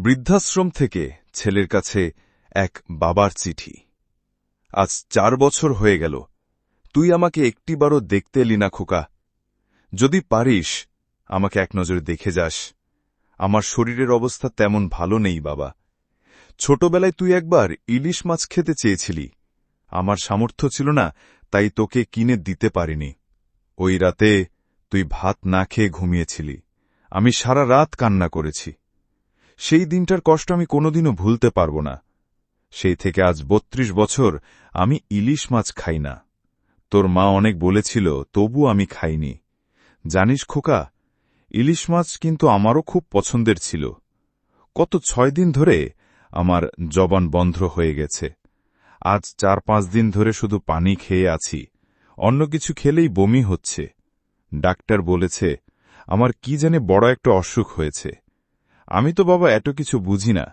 বৃদ্ধাশ্রম থেকে ছেলের কাছে এক বাবার চিঠি। আজ 4 বছর হয়ে গেল, তুই আমাকে একটিবারও দেখতে এলি না খোকা। যদি পারিস আমাকে এক নজরে দেখে যাস। আমার শরীরের অবস্থা তেমন ভালো নেই বাবা। ছোটবেলায় তুই একবার ইলিশ মাছ খেতে চেয়েছিলি, আমার সামর্থ্য ছিল না, তাই তোকে কিনে দিতে পারিনি। ওই রাতে তুই ভাত না খেয়ে ঘুমিয়েছিলি, আমি সারা রাত কান্না করেছি। সেই দিনটার কষ্ট আমি কোনোদিনও ভুলতে পারব না। সেই থেকে আজ 32 বছর আমি ইলিশ মাছ খাই না। তোর মা অনেক বলেছিল, তবু আমি খাইনি। জানিস খোকা, ইলিশ মাছ কিন্তু আমারও খুব পছন্দের ছিল। কত 6 দিন ধরে আমার জবান বন্ধ হয়ে গেছে। আজ 4-5 দিন ধরে শুধু পানি খেয়ে আছি, অন্য কিছু খেলেই বমি হচ্ছে। ডাক্তার বলেছে আমার কি জানে বড় একটা অসুখ হয়েছে। আমি তো বাবা এত কিছু বুঝি না।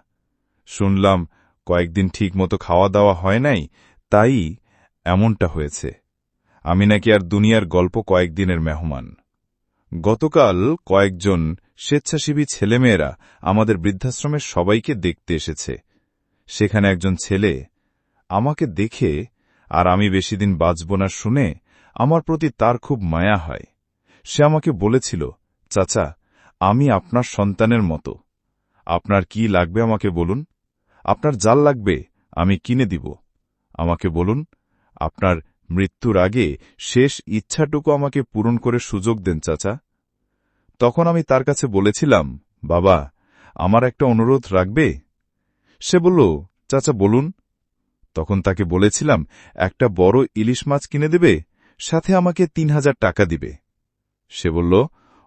শুনলাম কয়েকদিন ঠিক মতো খাওয়া দাওয়া হয় নাই, তাই এমনটা হয়েছে। আমি নাকি আর দুনিয়ার গল্প কয়েকদিনের মেহমান। গতকাল কয়েকজন স্বেচ্ছাসেবী ছেলেমেয়েরা আমাদের বৃদ্ধাশ্রমের সবাইকে দেখতে এসেছে। সেখানে একজন ছেলে আমাকে দেখে আর আমি বেশিদিন বাঁচব না শুনে আমার প্রতি তার খুব মায়া হয়। সে আমাকে বলেছিল, চাচা, আমি আপনার সন্তানের মতো। আপনার কি লাগবে আমাকে বলুন, আপনার জাল লাগবে আমি কিনে দিব। আমাকে বলুন, আপনার মৃত্যুর আগে শেষ ইচ্ছাটুকু আমাকে পূরণ করে সুযোগ দেন চাচা। তখন আমি তার কাছে বলেছিলাম, বাবা, আমার একটা অনুরোধ রাখবে? সে বলল, চাচা বলুন। তখন তাকে বলেছিলাম একটা বড় ইলিশ মাছ কিনে দেবে, সাথে আমাকে 3000 টাকা দিবে। সে বলল,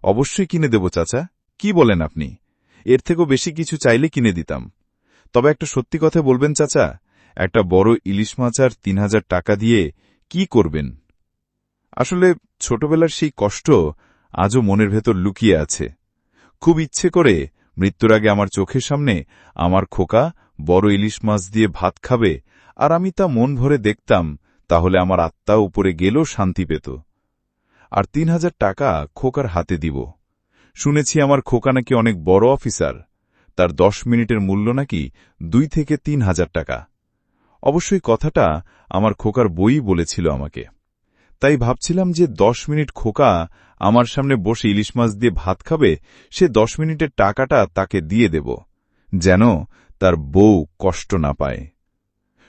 অবশ্যই কিনে দেব চাচা, কি বলেন আপনি? এর থেকেও বেশি কিছু চাইলে কিনে দিতাম। তবে একটা সত্যি কথা বলবেন চাচা, একটা বড় ইলিশ মাছ আর 3000 টাকা দিয়ে কি করবেন? আসলে ছোটবেলার সেই কষ্ট আজও মনের ভেতর লুকিয়ে আছে। খুব ইচ্ছে করে মৃত্যুর আগে আমার চোখের সামনে আমার খোকা বড় ইলিশ মাছ দিয়ে ভাত খাবে, আর আমি তা মন ভরে দেখতাম, তাহলে আমার আত্মা উপরে গেলেও শান্তি পেত। আর 3000 টাকা খোকার হাতে দিব। শুনেছি আমার খোকা নাকি অনেক বড় অফিসার, তার 10 মিনিটের মূল্য নাকি 2 থেকে 3000 টাকা। অবশ্যই কথাটা আমার খোকার বই বলেছিল আমাকে। তাই ভাবছিলাম যে 10 মিনিট খোকা আমার সামনে বসে ইলিশ মাছ দিয়ে ভাত খাবে, সে 10 মিনিটের টাকাটা তাকে দিয়ে দেব, যেন তার বউ কষ্ট না পায়।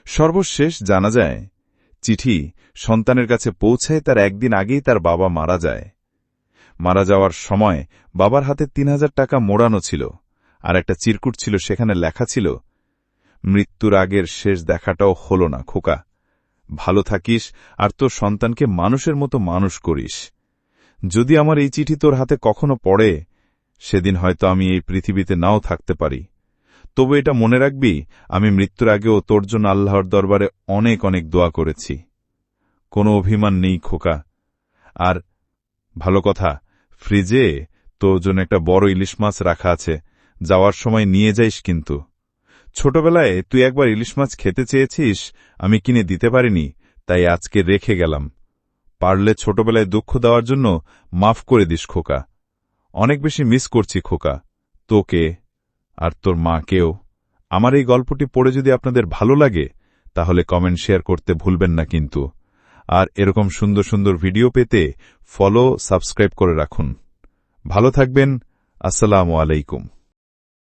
সর্বশেষ জানা যায়, চিঠি সন্তানের কাছে পৌঁছায় তার একদিন আগেই তার বাবা মারা যায়। মারা যাওয়ার সময় বাবার হাতে 3000 টাকা মোড়ানো ছিল, আর একটা চিরকুট ছিল, সেখানে লেখা ছিল, মৃত্যুর আগের শেষ দেখাটাও হল না খোকা, ভালো থাকিস আর তোর সন্তানকে মানুষের মতো মানুষ করিস। যদি আমার এই চিঠি তোর হাতে কখনো পড়ে, সেদিন হয়তো আমি এই পৃথিবীতে নাও থাকতে পারি। তবু এটা মনে রাখবি, আমি মৃত্যুর আগেও তোর জন্য আল্লাহর দরবারে অনেক অনেক দোয়া করেছি। কোনো অভিমান নেই খোকা। আর ভালো কথা, ফ্রিজে তোর জন্য একটা বড় ইলিশ মাছ রাখা আছে, যাওয়ার সময় নিয়ে যাইস কিন্তু। ছোটবেলায় তুই একবার ইলিশ মাছ খেতে চেয়েছিস, আমি কিনে দিতে পারিনি, তাই আজকে রেখে গেলাম। পারলে ছোটবেলায় দুঃখ দেওয়ার জন্য মাফ করে দিস খোকা। অনেক বেশি মিস করছি খোকা, তোকে আর তোর মাকেও। আমার এই গল্পটি পড়ে যদি আপনাদের ভালো লাগে, তাহলে কমেন্ট শেয়ার করতে ভুলবেন না কিন্তু। আর এরকম সুন্দর সুন্দর ভিডিও পেতে ফলো, সাবস্ক্রাইব করে রাখুন। ভালো থাকবেন। আসসালামু আলাইকুম।